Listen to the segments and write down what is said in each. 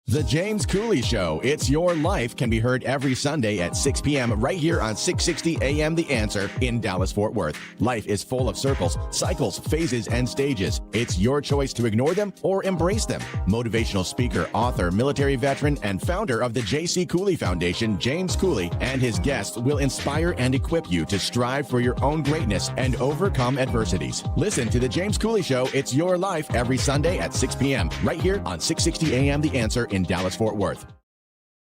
The James Cooley Show, It's Your Life, can be heard every Sunday at 6 p.m. right here on 660 AM The Answer in Dallas-Fort Worth. Life is full of circles, cycles, phases, and stages. It's your choice to ignore them or embrace them. Motivational speaker, author, military veteran, and founder of the J.C. Cooley Foundation, James Cooley, and his guests will inspire and equip you to strive for your own greatness and overcome adversities. Listen to The James Cooley Show, It's Your Life, every Sunday at 6 p.m. right here on 660 AM The Answer in Dallas-Fort Worth.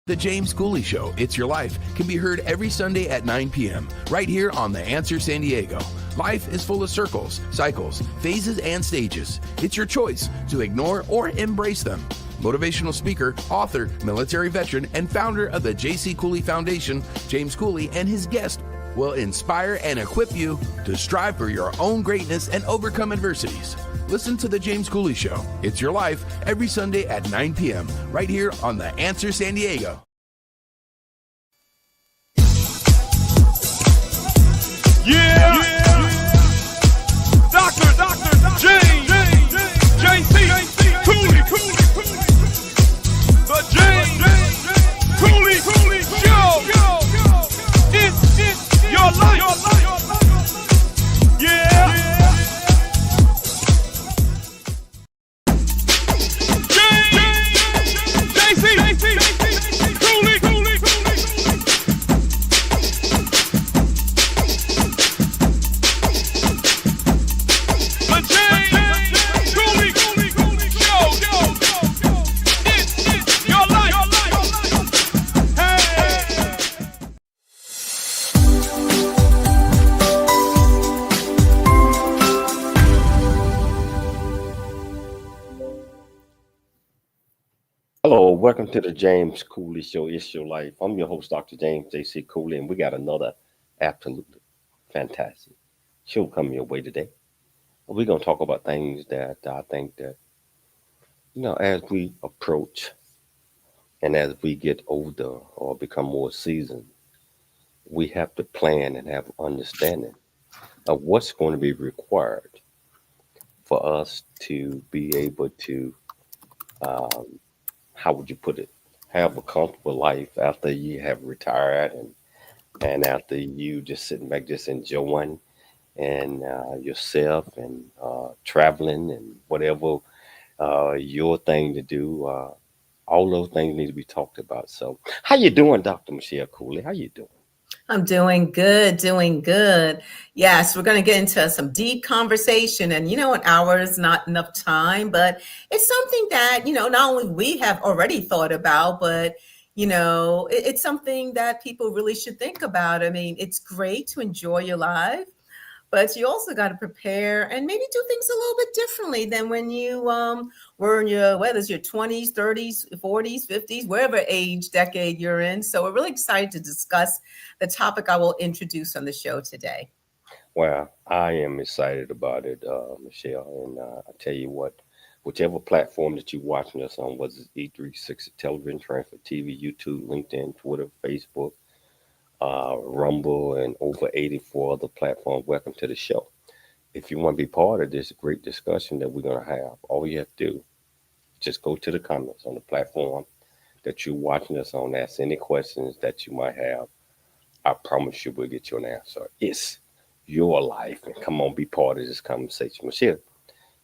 The James Cooley Show, It's Your Life, can be heard every Sunday at 9 p.m. right here on The Answer San Diego. Life is full of circles, cycles, phases, and stages. It's your choice to ignore or embrace them. Motivational speaker, author, military veteran, and founder of the J.C. Cooley Foundation, James Cooley, and his guest will inspire and equip you to strive for your own greatness and overcome adversities. Listen to The James Cooley Show, It's Your Life, every Sunday at 9 p.m. right here on The Answer San Diego. Yeah! Dr. James J.C. Cooley. The James Cooley Show. It's your life. Yeah! Hello, welcome to the James Cooley Show, It's Your Life. I'm your host, Dr. James J.C. Cooley, and we got another absolutely fantastic show coming your way today. We're going to talk about things that I think that, as we approach and as we get older or become more seasoned, we have to plan and have understanding of what's going to be required for us to be able to how would you put it, have a comfortable life after you have retired and after you just sitting back, just enjoying and yourself and traveling and whatever your thing to do. All those things need to be talked about. So how you doing, Dr. Michelle Cooley? How you doing? I'm doing good, doing good. Yes, we're going to get into some deep conversation. And, an hour is not enough time, but it's something that, not only we have already thought about, but, it's something that people really should think about. I mean, it's great to enjoy your life, but you also got to prepare and maybe do things a little bit differently than when you were in your, whether it's your 20s, 30s, 40s, 50s, wherever age decade you're in. So we're really excited to discuss the topic I will introduce on the show today. Well, I am excited about it, Michelle. And I tell you what, whichever platform that you're watching us on, whether it's E360 Television, Transfer TV, YouTube, LinkedIn, Twitter, Facebook, Rumble, and over 84 other platforms, welcome to the show. If you want to be part of this great discussion that we're going to have, all you have to do, just go to the comments on the platform that you're watching us on, ask any questions that you might have. I promise you we'll get you an answer. It's your life, and come on, be part of this conversation. Michelle,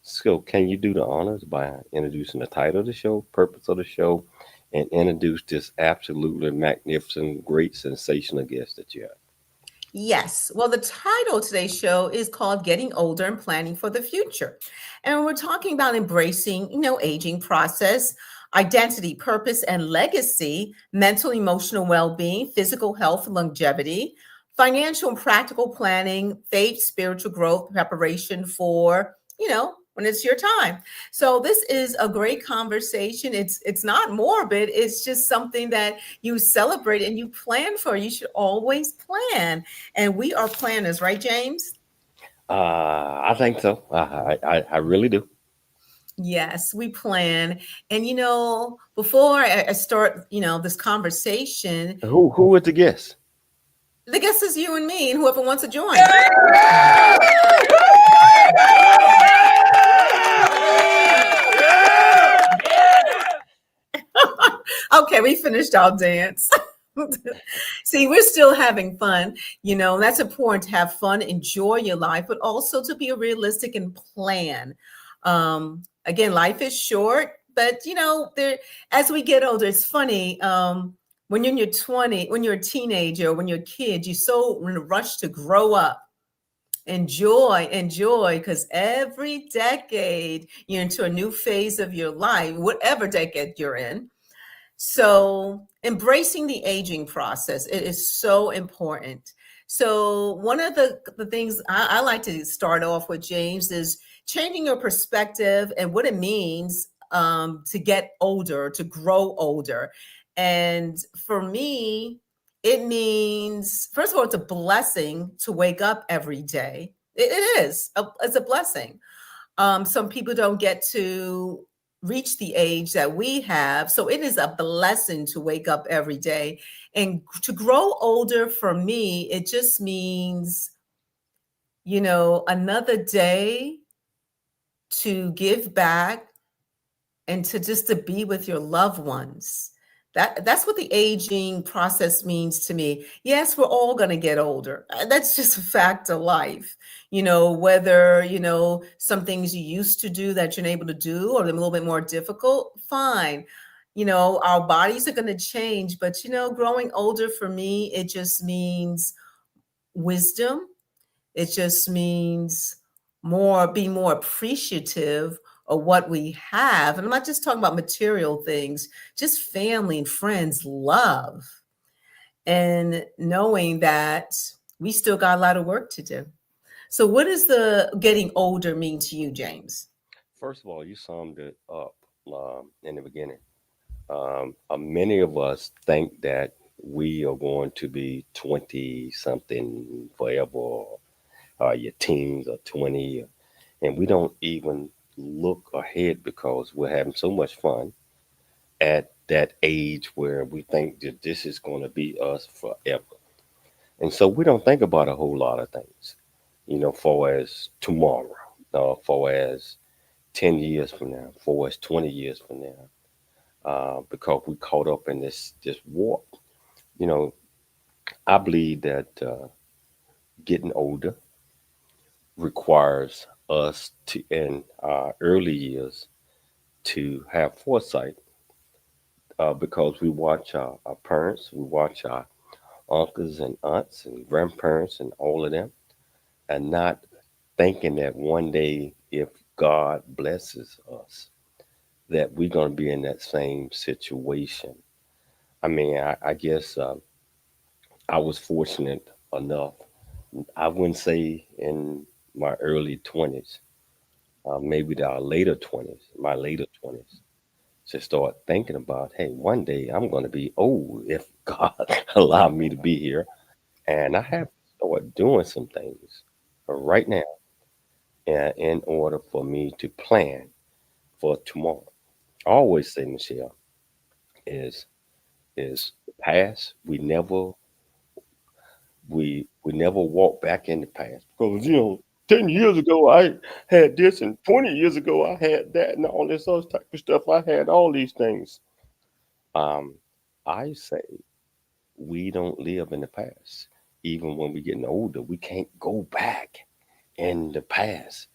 so can you do the honors by introducing the title of the show, purpose of the show, and introduce this absolutely magnificent, great, sensational guest that you have? Yes. Well, the title of today's show is called Getting Older and Planning for the Future. And we're talking about embracing, aging process, identity, purpose, and legacy, mental, emotional well-being, physical health, longevity, financial and practical planning, faith, spiritual growth, preparation for, when it's your time. So this is a great conversation. It's not morbid. It's just something that you celebrate and you plan for. You should always plan. And we are planners, right, James? I think so. I really do. Yes, we plan. And before I start, this conversation, Who is the guest? the guest is you and me and whoever wants to join. Okay, we finished our dance. See, we're still having fun. That's important to have fun, enjoy your life, but also to be realistic and plan. Again, life is short, but there as we get older, it's funny. When you're in your 20, when you're a teenager, when you're a kid, you're so in a rush to grow up. Enjoy, because every decade you're into a new phase of your life, whatever decade you're in. So, embracing the aging process, it is so important. So, one of the things I like to start off with, James, is changing your perspective and what it means to get older, to grow older. And for me, it means, first of all, it's a blessing to wake up every day. It is. It's a blessing. Some people don't get to reach the age that we have. So it is a blessing to wake up every day. And to grow older for me, it just means, another day to give back and to just to be with your loved ones. That's what the aging process means to me. Yes, we're all going to get older. That's just a fact of life. Whether, some things you used to do that you're able to do or they're a little bit more difficult, fine. Our bodies are going to change, but growing older for me, it just means wisdom. It just means being more appreciative of what we have. And I'm not just talking about material things, just family and friends, love, and knowing that we still got a lot of work to do. So, what does the getting older mean to you, James? First of all, you summed it up in the beginning. Many of us think that we are going to be 20 something forever, or your teens are 20, and we don't even look ahead because we're having so much fun at that age where we think that this is going to be us forever. And so we don't think about a whole lot of things, for as tomorrow, for as 10 years from now, for as 20 years from now, because we caught up in this warp. You know, I believe that getting older requires us to, in our early years, to have foresight because we watch our parents, we watch our uncles and aunts and grandparents and all of them, and not thinking that one day, if God blesses us, that we're going to be in that same situation. I mean, I guess I was fortunate enough. I wouldn't say in my early 20s, maybe the later 20s, my later 20s, to start thinking about, hey, one day I'm going to be old if God allow me to be here. And I have to start doing some things right now in order for me to plan for tomorrow. I always say, Michelle, is is the past. We never walk back in the past because 10 years ago I had this and 20 years ago I had that and all this other type of stuff. I had all these things. Um, I say we don't live in the past. Even when we're getting older, we can't go back in the past.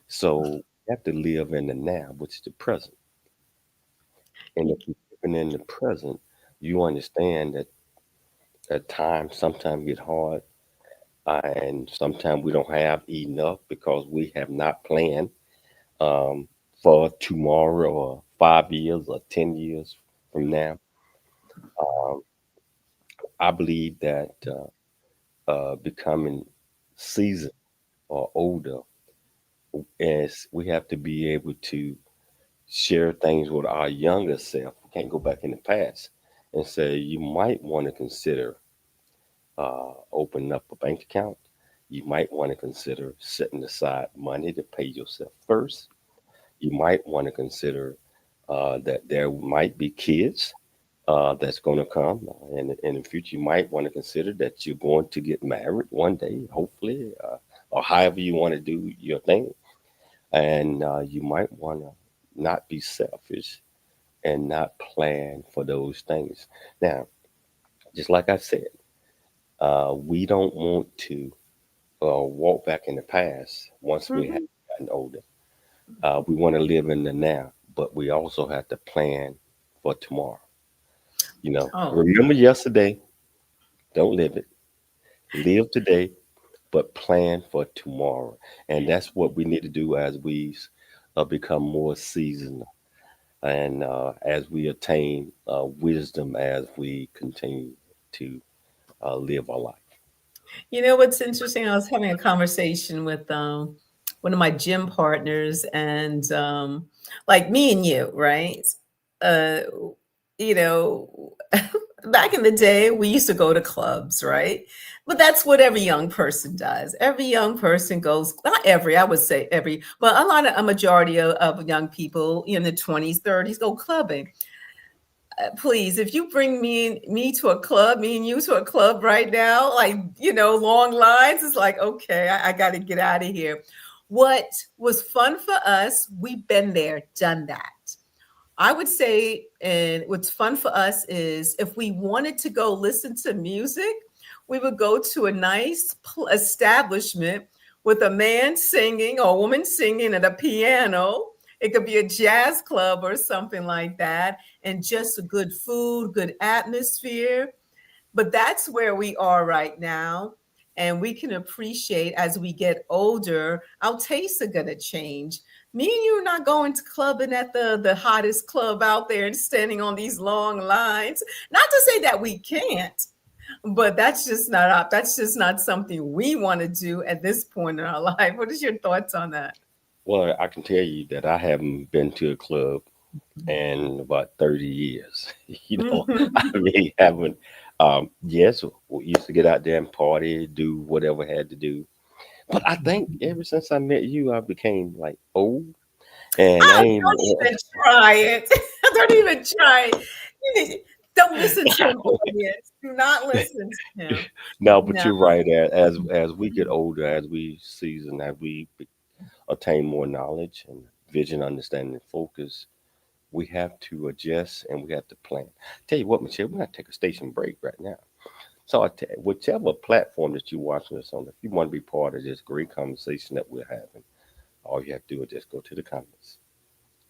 So we have to live in the now, which is the present. And if you're living in the present, you understand that at times sometimes get hard, and sometimes we don't have enough because we have not planned um, for tomorrow or 5 years or 10 years from now. Um, I believe that becoming seasoned or older is we have to be able to share things with our younger self. We can't go back in the past and say you might want to consider opening up a bank account. You might want to consider setting aside money to pay yourself first. You might want to consider that there might be kids that's going to come in the future. You might want to consider that you're going to get married one day, hopefully, or however you want to do your thing. And you might want to not be selfish and not plan for those things. Now, just like I said, we don't want to walk back in the past once we have Mhm. gotten older. We want to live in the now, but we also have to plan for tomorrow. Oh, Remember yesterday, don't live it. Live today, but plan for tomorrow. And that's what we need to do as we become more seasoned and as we attain wisdom as we continue to live our life. you know what's interesting? I was having a conversation with one of my gym partners, and like me and you, right? Uh, you know, back in the day, we used to go to clubs, right? But that's what every young person does. Every young person goes, not every, I would say every, but a majority of young people in the 20s, 30s go clubbing. Please, if you bring me to a club, me and you to a club right now, like long lines, it's like, okay, I got to get out of here. What was fun for us, we've been there, done that. I would say, and what's fun for us is if we wanted to go listen to music, we would go to a nice establishment with a man singing or a woman singing at a piano. It could be a jazz club or something like that, and just a good food, good atmosphere. But that's where we are right now. And we can appreciate as we get older, our tastes are going to change. Me and you are not going to clubbing at the hottest club out there and standing on these long lines. Not to say that we can't, but that's just not something we want to do at this point in our life. What is your thoughts on that? Well, I can tell you that I haven't been to a club in about 30 years. I really haven't. Yes, we used to get out there and party, do whatever had to do. But I think ever since I met you, I became like old, and I Oh, ain't. don't even try it. Don't even try it. Don't listen to him, audience. Do not listen to him. No, but No. you're right. As we get older, as we season, as we attain more knowledge and vision, understanding, and focus, we have to adjust and we have to plan. Tell you what, Michelle, we're gonna take a station break right now. So, whichever platform that you're watching us on, if you want to be part of this great conversation that we're having, all you have to do is just go to the comments,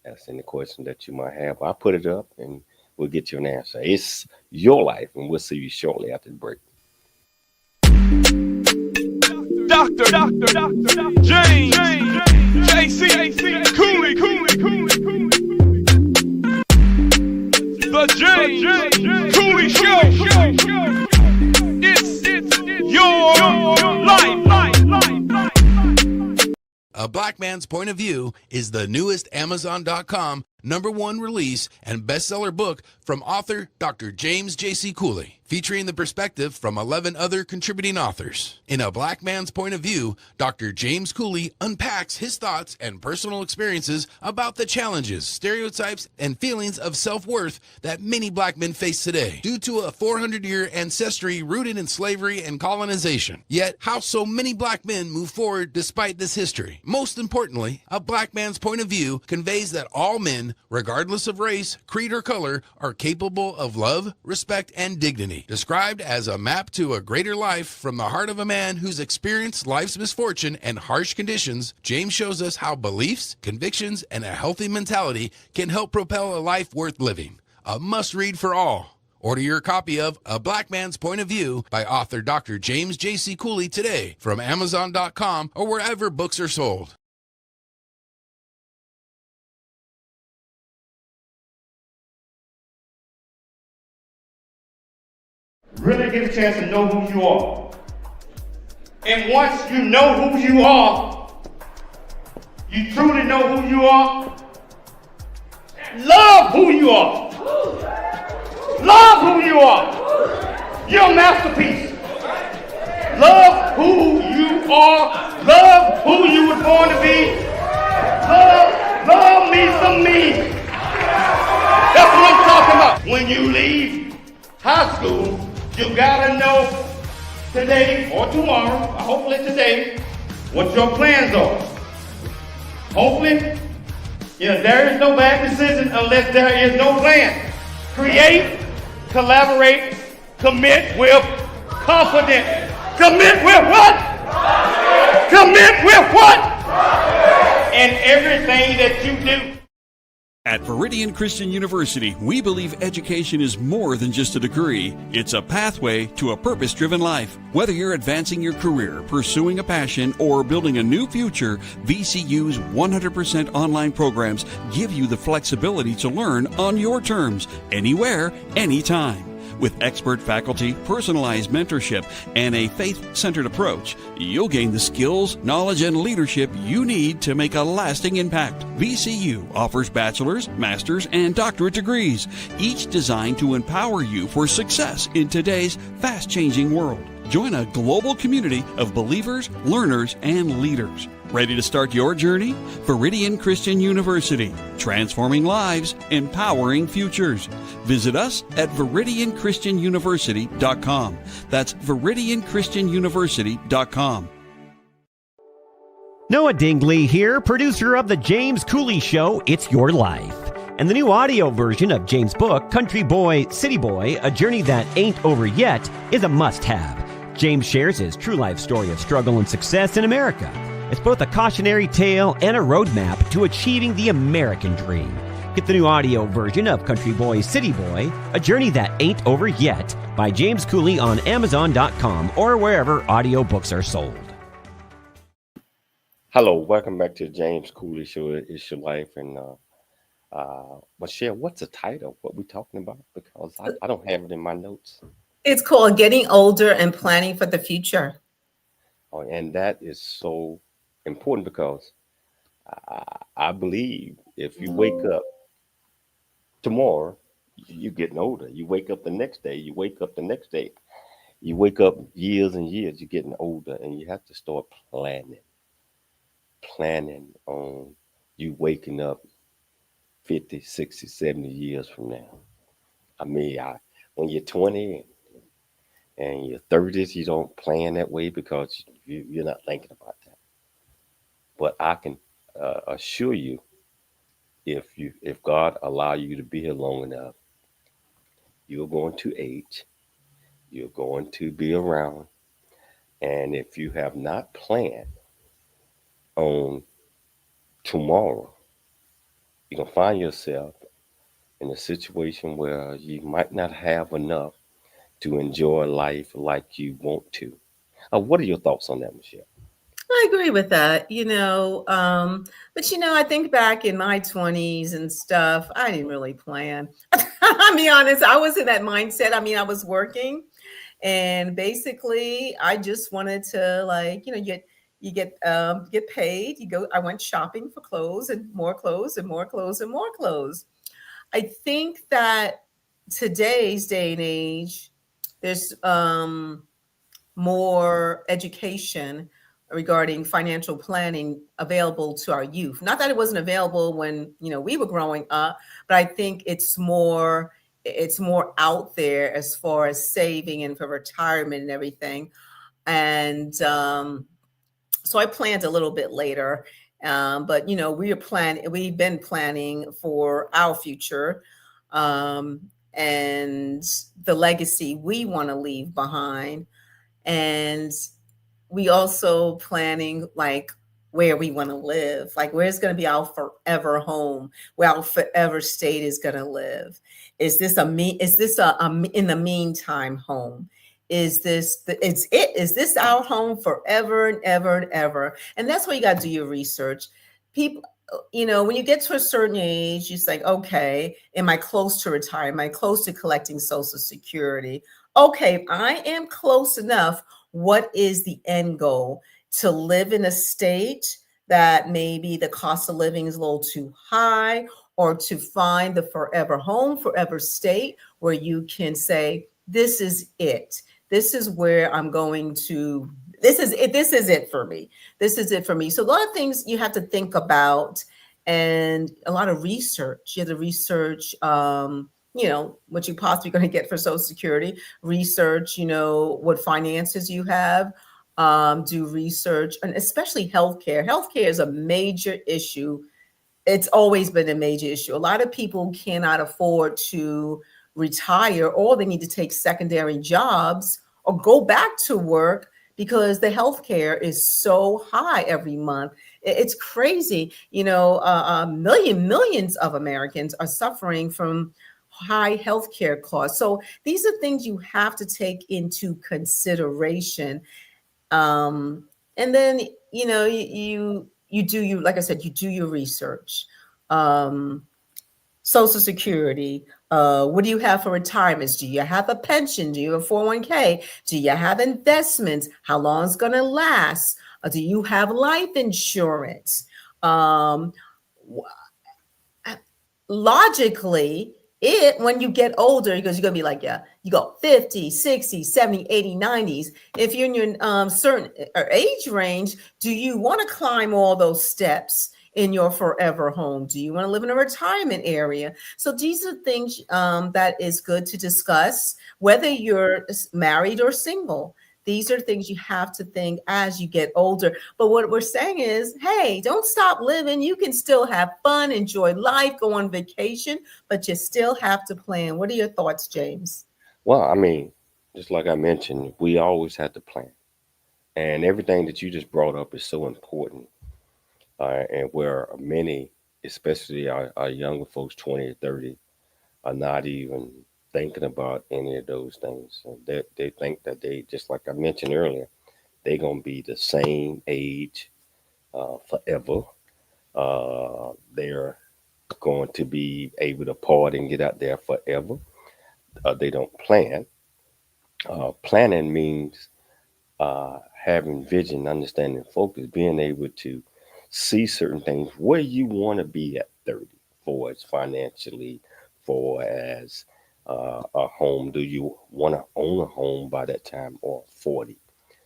ask any question that you might have. I'll put it up and we'll get you an answer. It's your life, and we'll see you shortly after the break. Dr. James J.C. Cooley. The James Cooley Show. It's your life. A Black Man's Point of View is the newest Amazon.com #1 release and bestseller book from author Dr. James J.C. Cooley, featuring the perspective from 11 other contributing authors. In A Black Man's Point of View, Dr. James Cooley unpacks his thoughts and personal experiences about the challenges, stereotypes, and feelings of self-worth that many black men face today due to a 400-year ancestry rooted in slavery and colonization. Yet, how so many black men move forward despite this history. Most importantly, A Black Man's Point of View conveys that all men, regardless of race, creed, or color, are capable of love, respect, and dignity. Described as a map to a greater life from the heart of a man who's experienced life's misfortune and harsh conditions, James shows us how beliefs, convictions, and a healthy mentality can help propel a life worth living. A must-read for all. Order your copy of A Black Man's Point of View by author Dr. James J.C. Cooley today from Amazon.com or wherever books are sold. Really get a chance to know who you are. And once you know who you are, you truly know who you are, love who you are. Love who you are. You're a masterpiece. Love who you are. Love who you were born to be. Love me some me. That's what I'm talking about. When you leave high school, you gotta know today or tomorrow, or hopefully today, what your plans are. Hopefully, there is no bad decision unless there is no plan. Create, collaborate, commit with confidence. Commit with what? Commit with what? And everything that you do. At Viridian Christian University, we believe education is more than just a degree. It's a pathway to a purpose-driven life. Whether you're advancing your career, pursuing a passion, or building a new future, VCU's 100% online programs give you the flexibility to learn on your terms, anywhere, anytime. With expert faculty, personalized mentorship, and a faith-centered approach, you'll gain the skills, knowledge, and leadership you need to make a lasting impact. VCU offers bachelor's, master's, and doctorate degrees, each designed to empower you for success in today's fast-changing world. Join a global community of believers, learners, and leaders. Ready to start your journey? Viridian Christian University, transforming lives, empowering futures. Visit us at ViridianChristianUniversity.com. That's ViridianChristianUniversity.com. Noah Dingley here, producer of The James Cooley Show, It's Your Life. And the new audio version of James' book, Country Boy, City Boy, A Journey That Ain't Over Yet, is a must-have. James shares his true life story of struggle and success in America. It's both a cautionary tale and a roadmap to achieving the American dream. Get the new audio version of Country Boy, City Boy, A Journey That Ain't Over Yet by James Cooley on Amazon.com or wherever audiobooks are sold. Hello, welcome back to the James Cooley Show. It's your life. And Michelle, what's the title? What we talking about? Because I don't have it in my notes. It's called Getting Older and Planning for the Future. Oh, and that is so important because I believe if you wake up tomorrow, you're getting older. You wake up the next day, you wake up the next day. You wake up years and years, you're getting older, and you have to start planning on you waking up 50, 60, 70 years from now. I mean, when you're 20 and your 30s, you don't plan that way because you're not thinking about that. But I can assure you, if God allow you to be here long enough, you're going to age, you're going to be around, and if you have not planned on tomorrow, you're going to find yourself in a situation where you might not have enough to enjoy life like you want to. What are your thoughts on that, Michelle? I agree with that. But I think back in my 20s and stuff, I didn't really plan. I'll be honest, I was in that mindset. I mean, I was working, and basically I just wanted to, like, get paid. I went shopping for clothes and more clothes and more clothes and more clothes. I think that today's day and age, there's more education regarding financial planning available to our youth. Not that it wasn't available when we were growing up, but I think it's more out there as far as saving and for retirement and everything. And so I planned a little bit later, but we've been planning for our future, and the legacy we want to leave behind. And we also planning, like, where we want to live, like where's going to be our forever home, where our forever state is going to live. Is this a in the meantime home? Is this our home forever and ever and ever? And that's where you got to do your research. People, when you get to a certain age, you say, okay, am I close to retire? Am I close to collecting Social Security? Okay, if I am close enough, what is the end goal? To live in a state that maybe the cost of living is a little too high, or to find the forever home, forever state where you can say, this is it. This is where I'm going to, this is it. This is it for me. This is it for me. So a lot of things you have to think about, and a lot of research. You have to research, what you possibly going to get for Social Security, research, what finances you have, do research, and especially healthcare. Healthcare is a major issue. It's always been a major issue. A lot of people cannot afford to retire, or they need to take secondary jobs or go back to work because the healthcare is so high every month. It's crazy. Millions of Americans are suffering from high healthcare costs. So these are things you have to take into consideration. And then, you do you like I said, you do your research. Social Security. What do you have for retirements? Do you have a pension? Do you have a 401k? Do you have investments? How long is going to last? Do you have life insurance? Logically, when you get older, because you're going to be like, yeah, you go 50, 60, 70, 80, 90s. If you're in your certain age range, do you want to climb all those steps in your forever home? Do you want to live in a retirement area? So these are things that is good to discuss, whether you're married or single. These are things you have to think as you get older. But what we're saying is, hey, don't stop living. You can still have fun, enjoy life, go on vacation, but you still have to plan. What are your thoughts, James? Well, I mean, just like I mentioned, we always have to plan. And everything that you just brought up is so important. And where many, especially our younger folks, 20 or 30, are not even thinking about any of those things. So they think that they, just like I mentioned earlier, they're going to be the same age forever. They're going to be able to party and get out there forever. They don't plan. Planning means having vision, understanding, focus, being able to see certain things where you want to be at 30, for as financially, for as a home. Do you want to own a home by that time, or 40?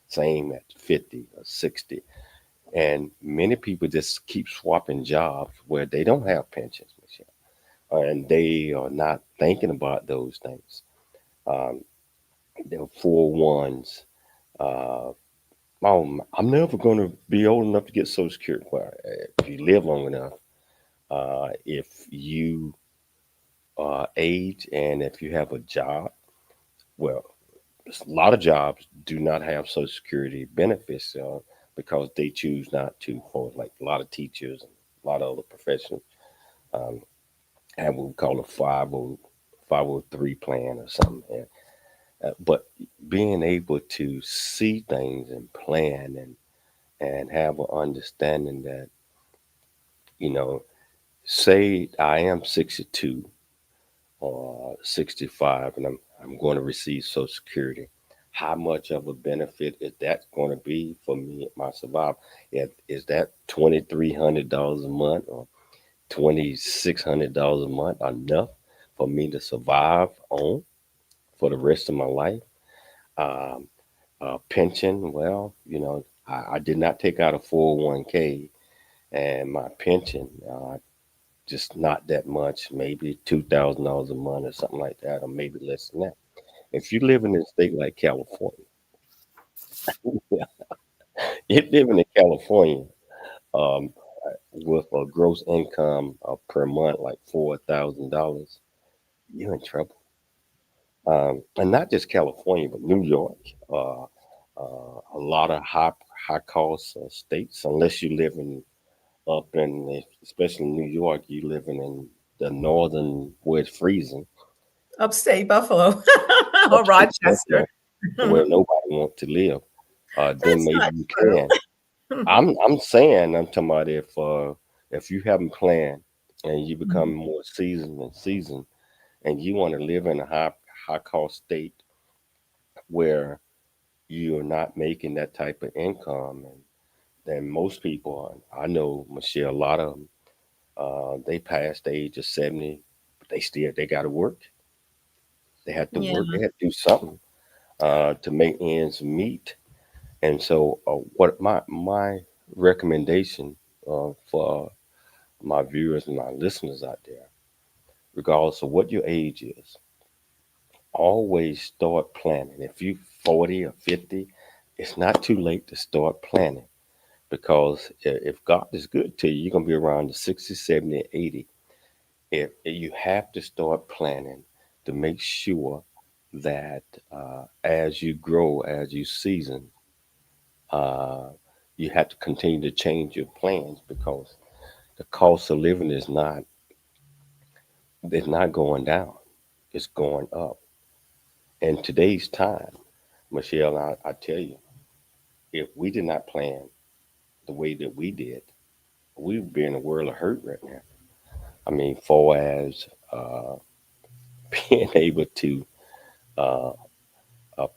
Same at 50 or 60. And many people just keep swapping jobs where they don't have pensions, Michelle, and they are not thinking about those things. Um, the 401s. Uh, I'm never going to be old enough to get Social Security. Well, if you live long enough, if you age, and if you have a job, well, a lot of jobs do not have Social Security benefits because they choose not to. For like a lot of teachers and a lot of other professionals um, have what we call a 503 plan or something. But being able to see things and plan and have an understanding that, you know, say I am 62 or 65 and I'm going to receive Social Security. How much of a benefit is that going to be for me, my survival? Is that $2,300 a month or $2,600 a month enough for me to survive on for the rest of my life? Um, Pension, well, I did not take out a 401k, and my pension, just not that much, maybe $2,000 a month or something like that, or maybe less than that. If you live in a state like California, if living in California, um, with a gross income per month like $4,000, you're in trouble. And not just California, but New York, a lot of high cost states. Unless you live in up in, especially New York, you living in the northern where it's freezing, Upstate Buffalo or upstate Rochester. Buffalo, where nobody wants to live. Then That's maybe not you true. can. I'm saying, I'm talking about if you haven't planned and you become Mhm. more seasoned and you want to live in a high cost state where you're not making that type of income, and then most people I know, Michelle, a lot of them, they past the age of 70, but they got to work. They have to Yeah. work. They have to do something to make ends meet. And so, what my recommendation for my viewers and my listeners out there, regardless of what your age is, always start planning. If you're 40 or 50, it's not too late to start planning, because if God is good to you, you're going to be around the 60, 70, 80. If you have to start planning to make sure that as you grow, as you season, uh, you have to continue to change your plans, because the cost of living is not going down, it's going up. In today's time, Michelle, I tell you, if we did not plan the way that we did, we would be in a world of hurt right now. I mean, for as being able to uh,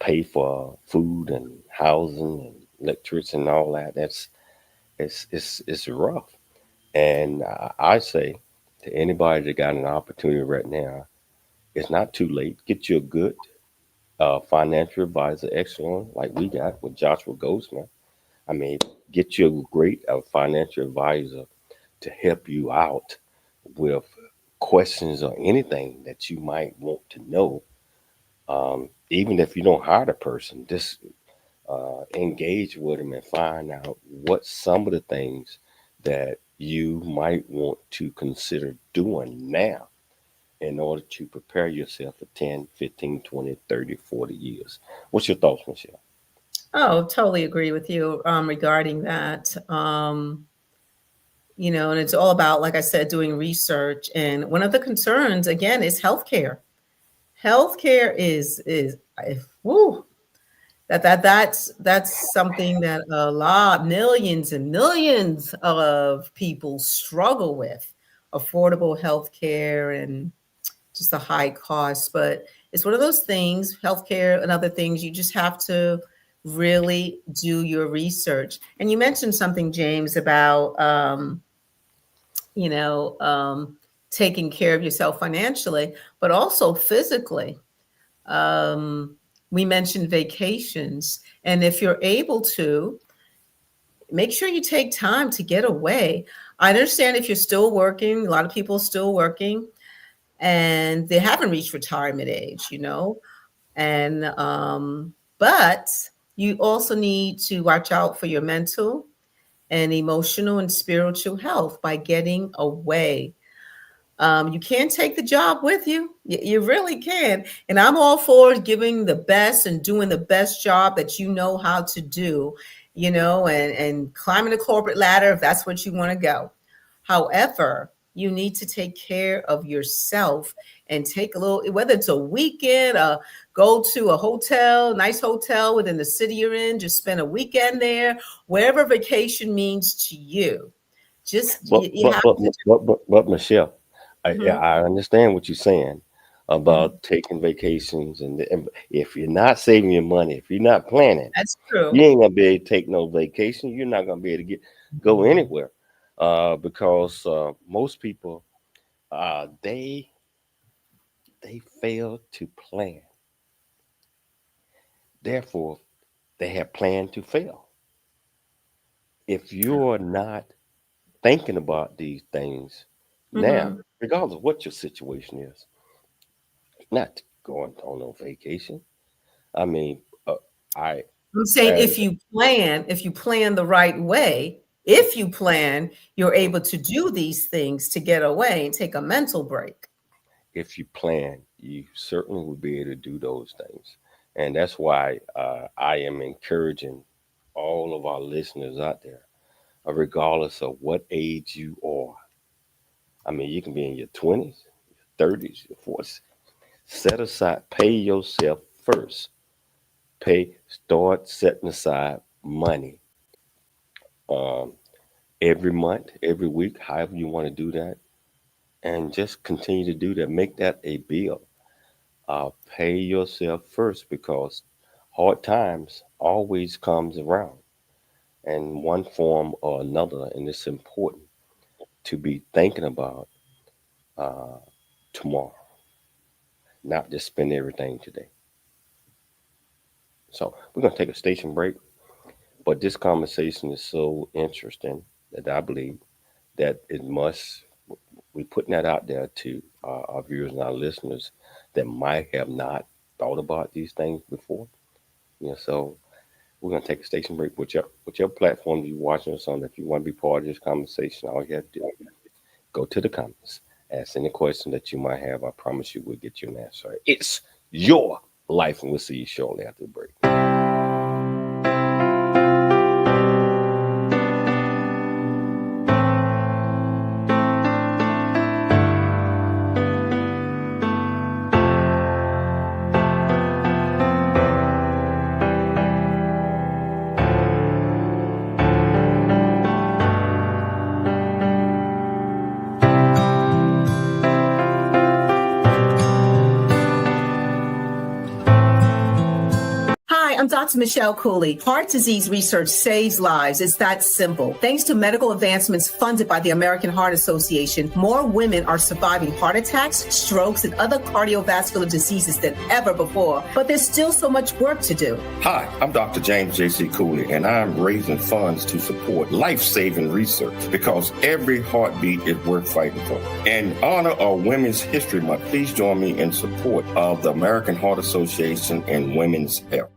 pay for food and housing and electricity and all that, it's rough. And I say to anybody that got an opportunity right now, it's not too late. Get you a good financial advisor, excellent, like we got with Joshua Goldsmith. I mean, get you a great financial advisor to help you out with questions or anything that you might want to know. Even if you don't hire the person, just engage with them and find out what some of the things that you might want to consider doing now in order to prepare yourself for 10, 15, 20, 30, 40 years. What's your thoughts, Michelle? Oh, totally agree with you regarding that. And it's all about, like I said, doing research. And one of the concerns, again, is healthcare. Healthcare woo, that's something that millions and millions of people struggle with, affordable healthcare and just the high cost. But it's one of those things, healthcare and other things, you just have to really do your research. And you mentioned something, James, about you know, um, taking care of yourself financially, but also physically. Um, we mentioned vacations. And if you're able to, make sure you take time to get away. I understand if you're still working, a lot of people are still working and they haven't reached retirement age. But you also need to watch out for your mental and emotional and spiritual health by getting away. You can't take the job with you. You really can. And I'm all for giving the best and doing the best job that you know how to do, and climbing the corporate ladder if that's what you want to go. However, you need to take care of yourself and take a little, whether it's a weekend, go to a hotel, nice hotel within the city you're in, just spend a weekend there, wherever vacation means to you. Just you have to. But Michelle, Mhm. I understand what you're saying about taking vacations, and if you're not saving your money, if you're not planning, That's true. you ain't gonna be able to take no vacation. You're not gonna be able to go anywhere because most people they fail to plan. Therefore, they have planned to fail. If you're not thinking about these things now, Mhm. regardless of what your situation is, not going on no vacation. I mean, I I'm saying as if you plan the right way, if you plan, you're able to do these things to get away and take a mental break. if you plan, you certainly will be able to do those things, and that's why I am encouraging all of our listeners out there, regardless of what age you are. I mean, you can be in your 20s, 30s, your 40s. Set aside, pay yourself first. Start setting aside money um, every month, every week, however you want to do that, and just continue to do that. Make that a bill. Pay yourself first because hard times always comes around in one form or another, and it's important to be thinking about uh, tomorrow, not just spend everything today. So we're gonna take a station break, but this conversation is so interesting that I believe that it must we putting that out there to our viewers and our listeners that might have not thought about these things before. So we're gonna take a station break. Whichever platform you're watching us on, if you want to be part of this conversation, all you have to do go to the comments, ask any question that you might have. I promise you we'll get you an answer. It's your life, and we'll see you shortly after the break. Hi, I'm Dr. Michelle Cooley. Heart disease research saves lives. It's that simple. Thanks to medical advancements funded by the American Heart Association, more women are surviving heart attacks, strokes, and other cardiovascular diseases than ever before. But there's still so much work to do. Hi, I'm Dr. James J.C. Cooley, and I'm raising funds to support life-saving research because every heartbeat is worth fighting for. In honor of Women's History Month, please join me in support of the American Heart Association and women's health.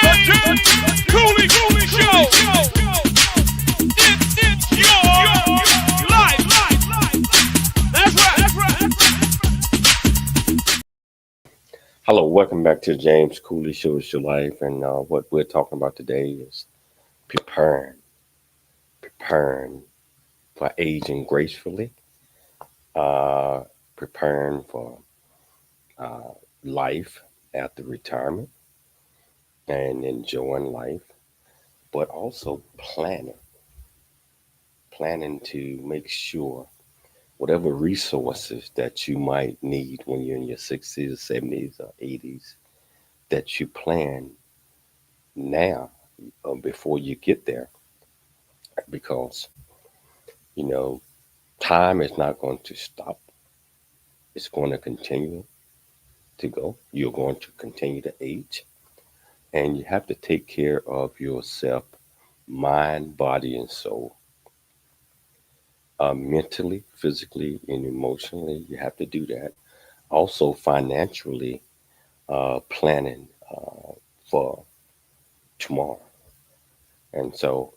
James Cooley Show. It's your life. That's right. Hello, welcome back to James Cooley Show. It's your life, and what we're talking about today is preparing for aging gracefully, preparing for life after retirement, and enjoying life, but also planning to make sure whatever resources that you might need when you're in your 60s, 70s, or 80s, that you plan now before you get there, because you know time is not going to stop. It's going to continue to go. You're going to continue to age, and you have to take care of yourself, mind, body, and soul. Mentally, physically, and emotionally, you have to do that. Also, financially, planning for tomorrow. And so,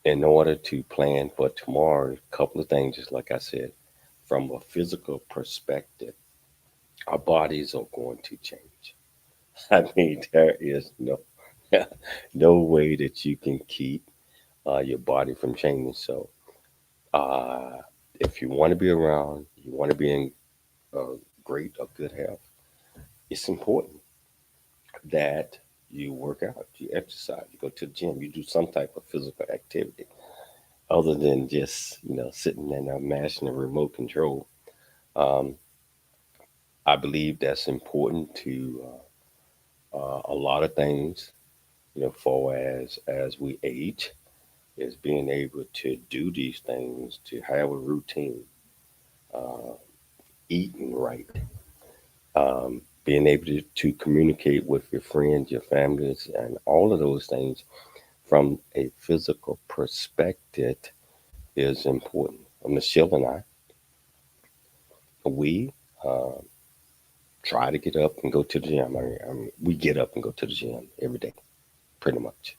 in order to plan for tomorrow, a couple of things, just like I said, from a physical perspective, our bodies are going to change. I mean, there is no way that you can keep your body from changing. So, uh, if you want to be around, you want to be in great or good health, it's important that you work out, you exercise, you go to the gym, you do some type of physical activity other than just sitting and mashing a remote control. Um, I believe that's important to a lot of things. For as we age, is being able to do these things, to have a routine, uh, eating right, being able to communicate with your friends, your families, and all of those things from a physical perspective is important. Michelle and we uh, try to get up and go to the gym. I mean, we get up and go to the gym every day, pretty much.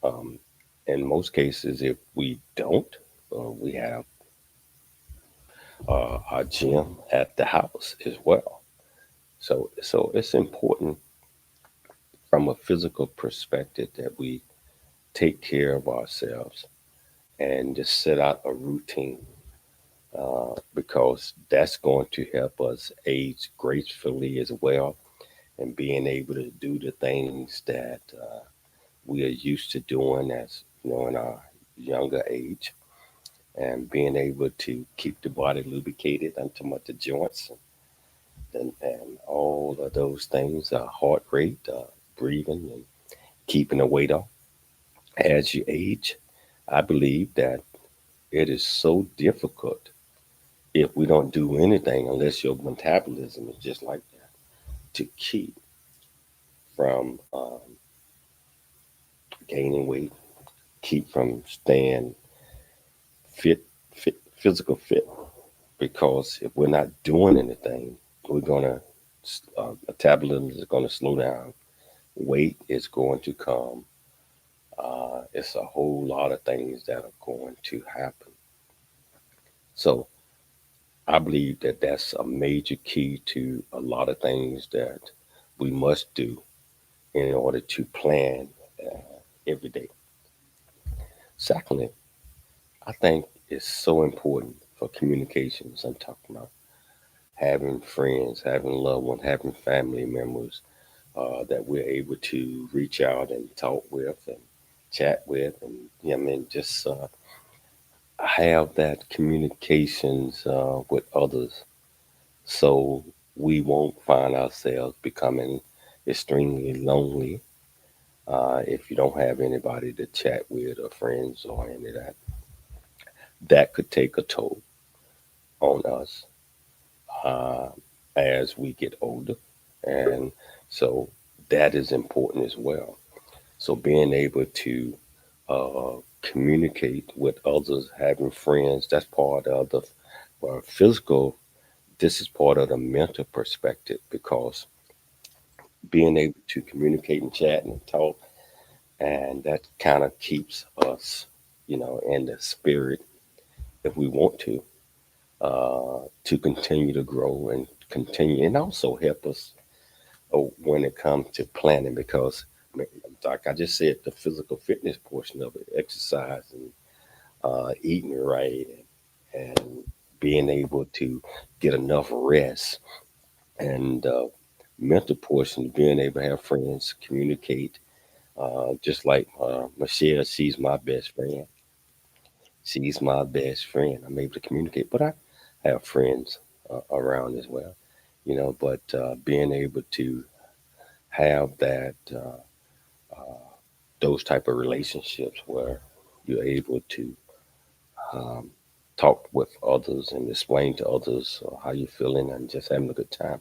Um, in most cases, if we don't, we have our gym at the house as well. So it's important from a physical perspective that we take care of ourselves and just set out a routine, because that's going to help us age gracefully as well, and being able to do the things that we are used to doing as in our younger age, and being able to keep the body lubricated. I'm talking about the joints and all of those things, heart rate, breathing, and keeping the weight off. As you age, I believe that it is so difficult if we don't do anything unless your metabolism is just like that, to keep from gaining weight, keep from staying physical fit. Because if we're not doing anything, we're gonna metabolism is going to slow down. Weight is going to come. It's a whole lot of things that are going to happen. So I believe that that's a major key to a lot of things that we must do in order to plan every day. Secondly, I think it's so important for communications. I'm talking about having friends, having loved ones, having family members that we're able to reach out and talk with and chat with, and just have that communications with others, so we won't find ourselves becoming extremely lonely if you don't have anybody to chat with or friends or any of that. That could take a toll on us uh, as we get older. And so that is important as well. So being able to communicate with others, having friends, that's part of the physical. This is part of the mental perspective, because being able to communicate and chat and talk, and that kind of keeps us, in the spirit if we want to continue to grow and continue, and also help us when it comes to planning because, like I just said, the physical fitness portion of it, exercise and eating right, and being able to get enough rest, and mental portion, being able to have friends, communicate. Just like Michelle, she's my best friend. She's my best friend. I'm able to communicate, but I have friends around as well, But being able to have that those type of relationships where you're able to um, talk with others and explain to others how you're feeling and just having a good time.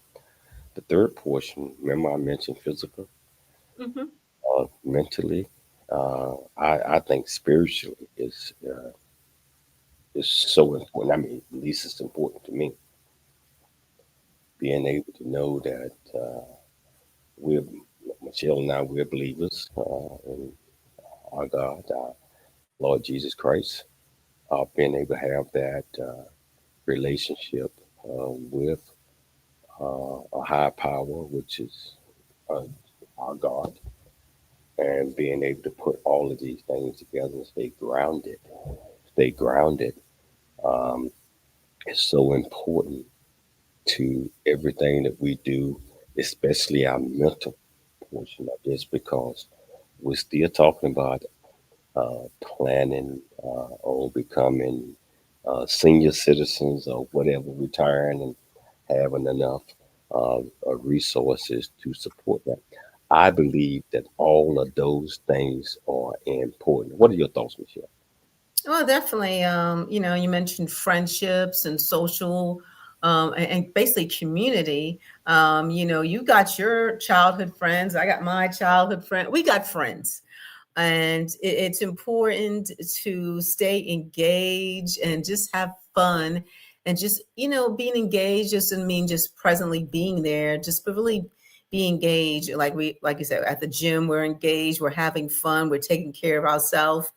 The third portion, remember I mentioned physical, Hmm. mentally. I think spiritually is so important. I mean, at least it's important to me. Being able to know that we're Michelle and I, we're believers in our God, our Lord Jesus Christ. Being able to have that relationship with a higher power, which is uh, our God, and being able to put all of these things together and stay grounded. Stay grounded um, is so important to everything that we do, especially our mental portion of this, because we're still talking about planning on becoming senior citizens or whatever, retiring and having enough resources to support that. I believe that all of those things are important. What are your thoughts, Michelle? Well, definitely. You mentioned friendships and social, and basically community. You got your childhood friends. I got my childhood friend. We got friends, and it's important to stay engaged and just have fun, and just being engaged doesn't mean just presently being there. Just really be engaged. Like you said, at the gym, we're engaged. We're having fun. We're taking care of ourselves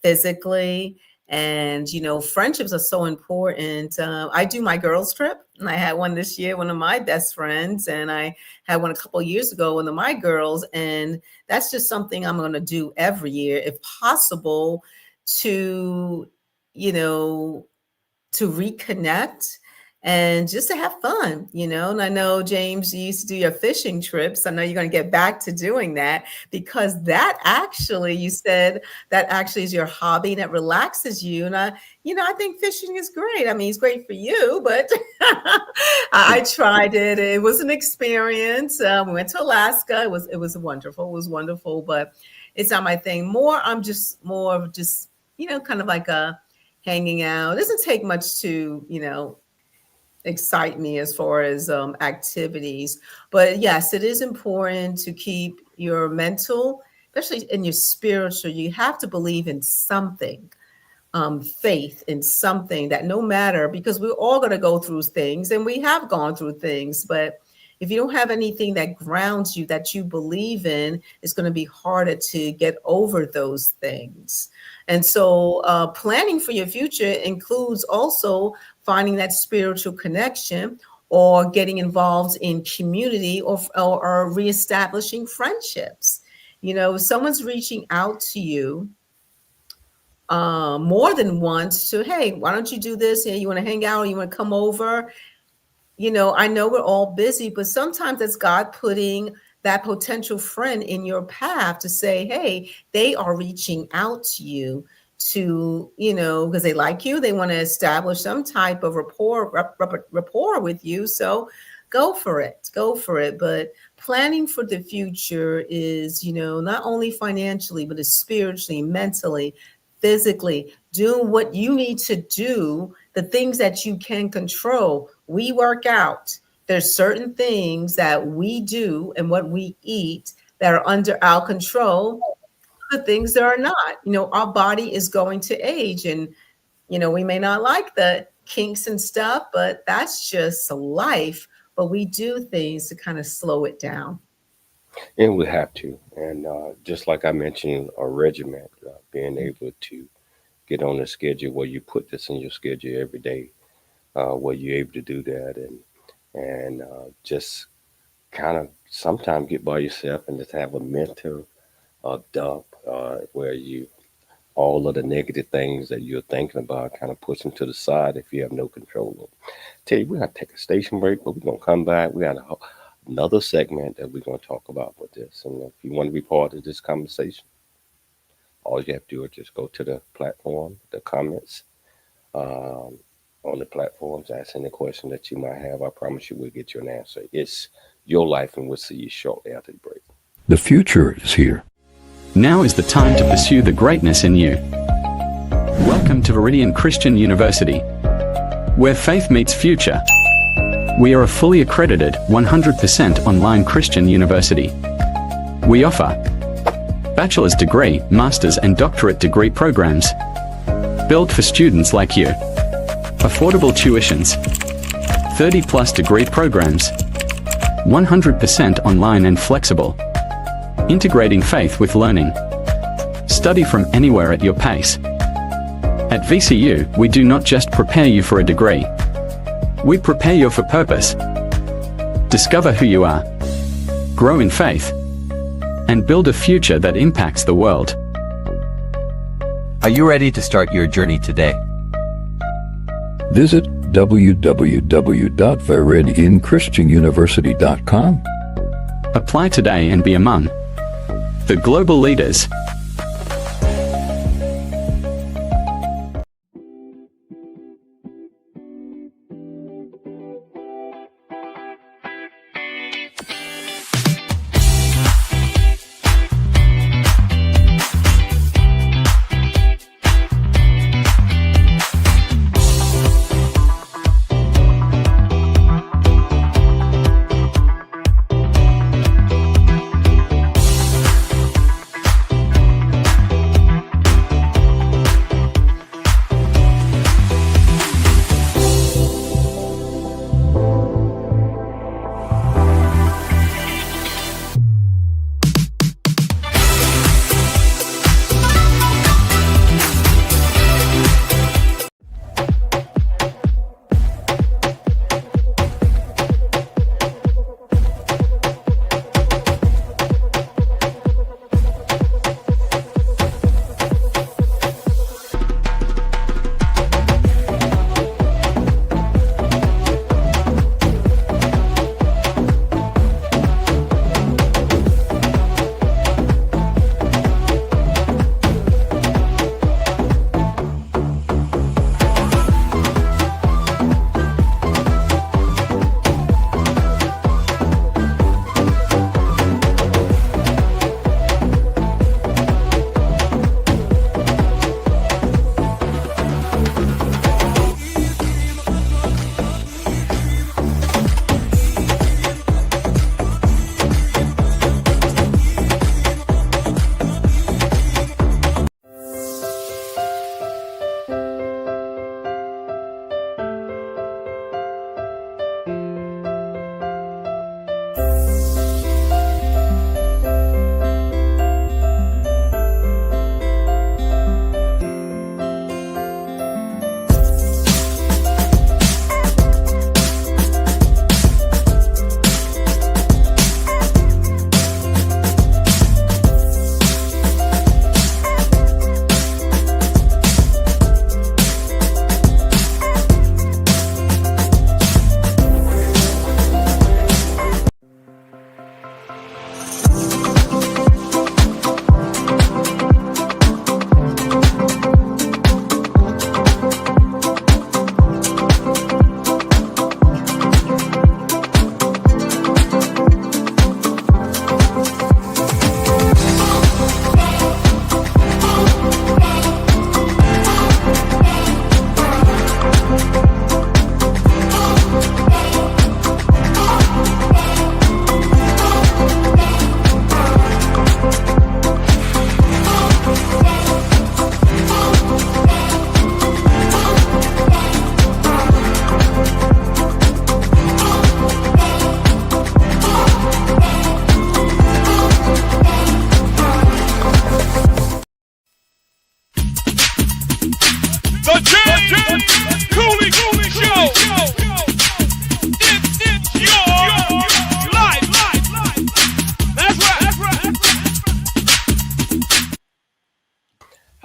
physically. And friendships are so important. I do my girls trip, and I had one this year, one of my best friends, and I had one a couple of years ago, one of my girls. And that's just something I'm going to do every year if possible, to you know to reconnect and just to have fun. And I know, James, you used to do your fishing trips. I know you're going to get back to doing that, because that actually, you said that actually is your hobby and it relaxes you. And I think fishing is great. I mean, it's great for you, but I tried it. It was an experience. We went to Alaska. It was wonderful. It was wonderful, but it's not my thing. I'm just more of just, kind of like a hanging out. It doesn't take much to, excite me as far as activities. But yes, it is important to keep your mental, especially in your spiritual. You have to believe in something, faith in something, that no matter, because we're all going to go through things, and we have gone through things, but if you don't have anything that grounds you, that you believe in, it's going to be harder to get over those things. And so planning for your future includes also finding that spiritual connection, or getting involved in community, or reestablishing friendships. If someone's reaching out to you more than once, to, hey, why don't you do this? Hey, you want to hang out, or you want to come over? I know we're all busy, but sometimes it's God putting that potential friend in your path to say, hey, they are reaching out to you, to, because they like you. They want to establish some type of rapport with you. So go for it. Go for it. But planning for the future is, not only financially, but it's spiritually, mentally, physically, doing what you need to do, the things that you can control. We work out. There's certain things that we do and what we eat that are under our control, the things that are not. Our body is going to age, and we may not like the kinks and stuff, but that's just life. But we do things to kind of slow it down. And we have to. And just like I mentioned, a regiment, being able to get on a schedule where you put this in your schedule every day, where you're able to do that, and just kind of sometimes get by yourself and just have a mental dump where you all of the negative things that you're thinking about kind of push them to the side if you have no control of them. Tell you, we're going to take a station break, but we're going to come back. We got another segment that we're going to talk about with this. And if you want to be part of this conversation, all you have to do is just go to the platform, the comments on the platforms, ask any question that you might have. I promise you we'll get you an answer. It's your life, and we'll see you shortly after the break. The future is here. Now is the time to pursue the greatness in you. Welcome to Viridian Christian University, where faith meets future. We are a fully accredited, 100% online Christian university. We offer bachelor's degree, master's and doctorate degree programs, built for students like you. Affordable tuitions, 30+ degree programs, 100% online and flexible. Integrating faith with learning. Study from anywhere at your pace. At VCU, we do not just prepare you for a degree. We prepare you for purpose. Discover who you are. Grow in faith. And build a future that impacts the world. Are you ready to start your journey today? Visit www.viridianchristianuniversity.com. Apply today and be among the global leaders.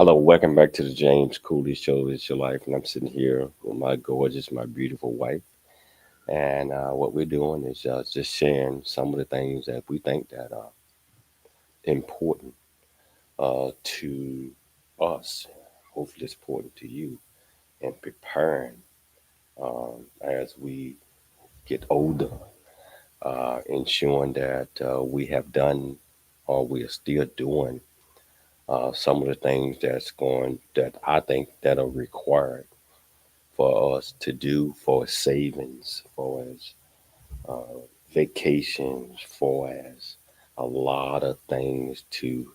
Hello, welcome back to the James Cooley Show. It's your life, and I'm sitting here with my gorgeous, my beautiful wife. And what we're doing is just sharing some of the things that we think that are important to us. Hopefully, it's important to you, and preparing as we get older, ensuring that we have done or we are still doing some of the things that I think that are required for us to do for savings, for as uh, vacations, for as a lot of things to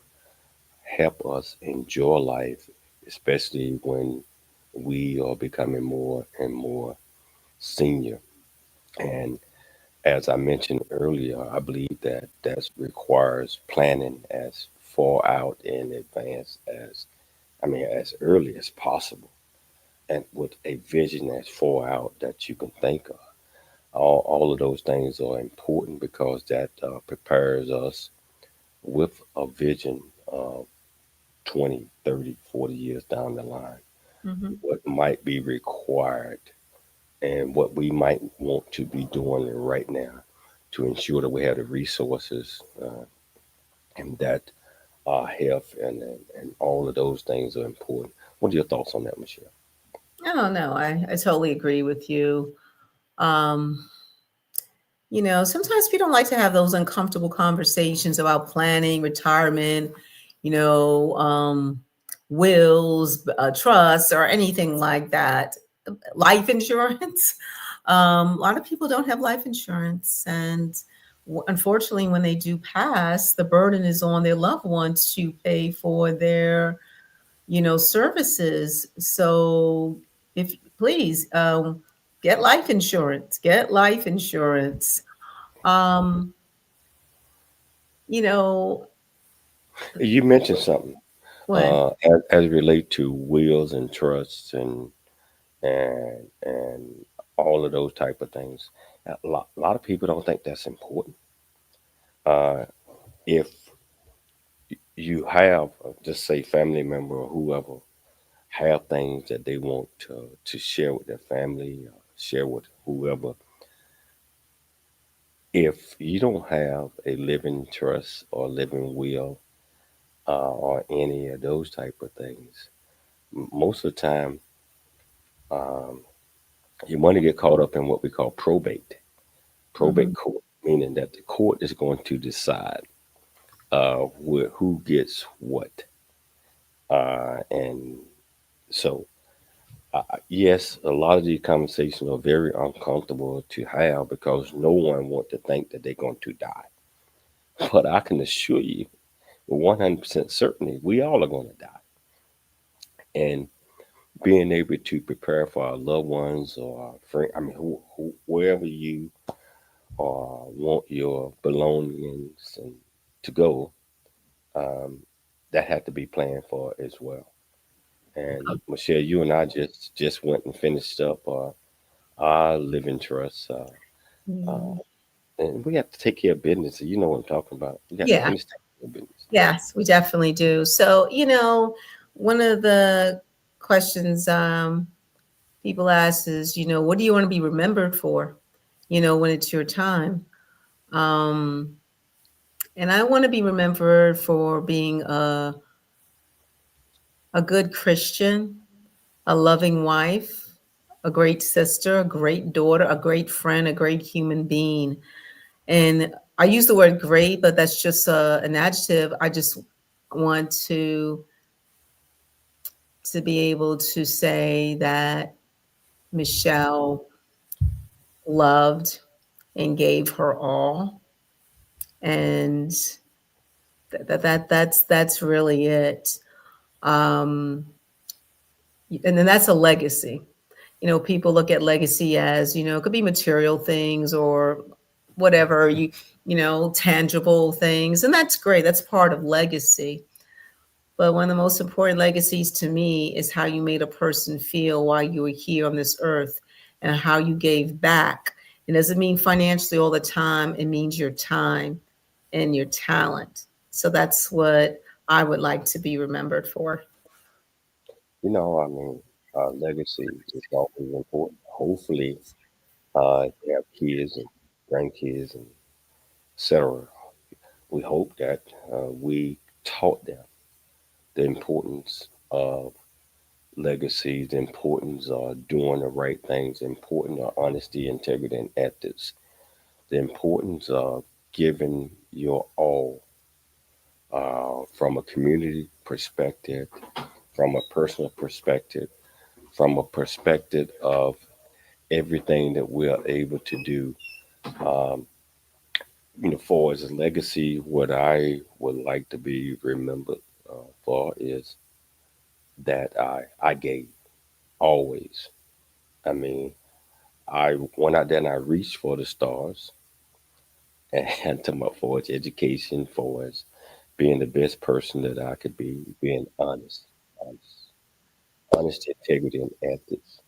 help us enjoy life, especially when we are becoming more and more senior. And as I mentioned earlier, I believe that that requires planning as far out in advance as early as possible, and with a vision as far out that you can think of. All of those things are important because that prepares us with a vision of 20, 30, 40 years down the line, Mhm. what might be required and what we might want to be doing right now to ensure that we have the resources and that our health and all of those things are important. What are your thoughts on that, Michelle? Oh no, I totally agree with you. Um, sometimes we don't like to have those uncomfortable conversations about planning, retirement, you know, um, wills, trusts, or anything like that. Life insurance. A lot of people don't have life insurance, and unfortunately, when they do pass, the burden is on their loved ones to pay for their, services. So, if please get life insurance, get life insurance. Um, you know, You mentioned something what? as it relate to wills and trusts and all of those type of things. A lot of people don't think that's important. Uh, if you have, just say, family member or whoever have things that they want to share with their family, share with whoever, if you don't have a living trust or living will or any of those type of things, most of the time um, you want to get caught up in what we call probate Mhm. court, meaning that the court is going to decide who gets what. And so, yes, a lot of these conversations are very uncomfortable to have because no one wants to think that they're going to die. But I can assure you, with 100% certainty, we all are going to die. And being able to prepare for our loved ones or our friend, wherever you want your belongings and to go, um, that had to be planned for as well. And Michelle, you and I just went and finished up our living trust, Mm. and we have to take care of business. You know what I'm talking about. We got to Yeah, finish taking care of business. yes, we definitely do. So, one of the questions people ask is, what do you want to be remembered for? When it's your time. Um, and I want to be remembered for being a good Christian, a loving wife, a great sister, a great daughter, a great friend, a great human being. And I use the word great, but that's just an adjective. I just want to be able to say that Michelle loved and gave her all, and that's really it. Um, and then that's a legacy. People look at legacy as, it could be material things or whatever tangible things, and that's great. That's part of legacy. But one of the most important legacies to me is how you made a person feel while you were here on this earth and how you gave back. It doesn't mean financially all the time, it means your time and your talent. So that's what I would like to be remembered for. I mean, legacy is always important. Hopefully, you have kids and grandkids and etc. We hope that we taught them the importance of legacy, the importance of doing the right things, the importance of honesty, integrity, and ethics, the importance of giving your all from a community perspective, from a personal perspective, from a perspective of everything that we're able to do. Um, for as a legacy, what I would like to be remembered for is that I gave always. I mean, I went out there and I reached for the stars and to my for its education, for its being the best person that I could be, being honest, honesty, integrity, and ethics.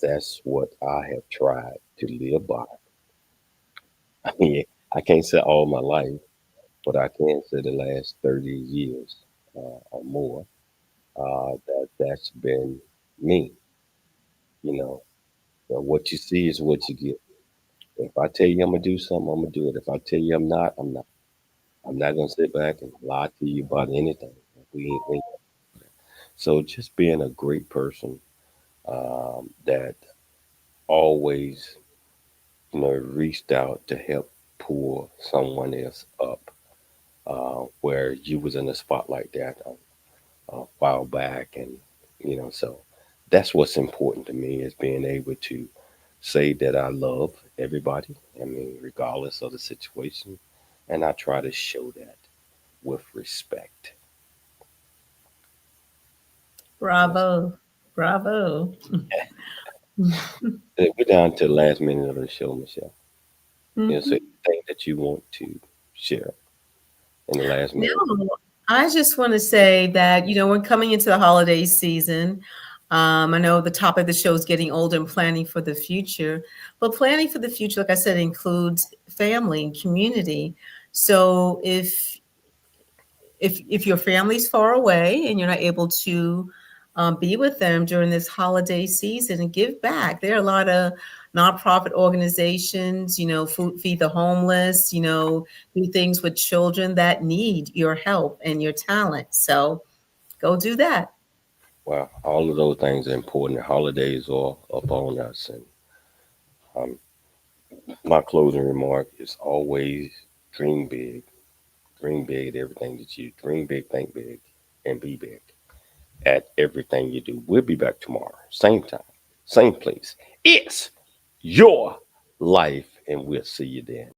That's what I have tried to live by. I mean, I can't say all my life, but I can say the last 30 years or more. That's been me. You know, what you see is what you get. If I tell you I'm gonna do something, I'm gonna do it. If I tell you I'm not, I'm not. I'm not gonna sit back and lie to you about anything. We ain't. So just being a great person that always, reached out to help pull someone else up, where you was in the spotlight that a while back, and so that's what's important to me is being able to say that I love everybody. I mean, regardless of the situation, and I try to show that with respect. Yes. Bravo. Bravo. We're down to the last minute of the show, Michelle. So Mhm. anything that you want to share in the last minute? No, I just want to say that, we're coming into the holiday season. I know the topic of the show is getting older and planning for the future, but planning for the future, like I said, includes family and community. So if your family's far away and you're not able to be with them during this holiday season and give back, there are a lot of nonprofit organizations, food, feed the homeless, do things with children that need your help and your talent. So go do that. Well, all of those things are important. The holidays are upon us, and um, my closing remark is always dream big. Dream big at everything that you dream big, think big, and be big at everything you do. We'll be back tomorrow, same time, same place. It's your life, and we'll see you then.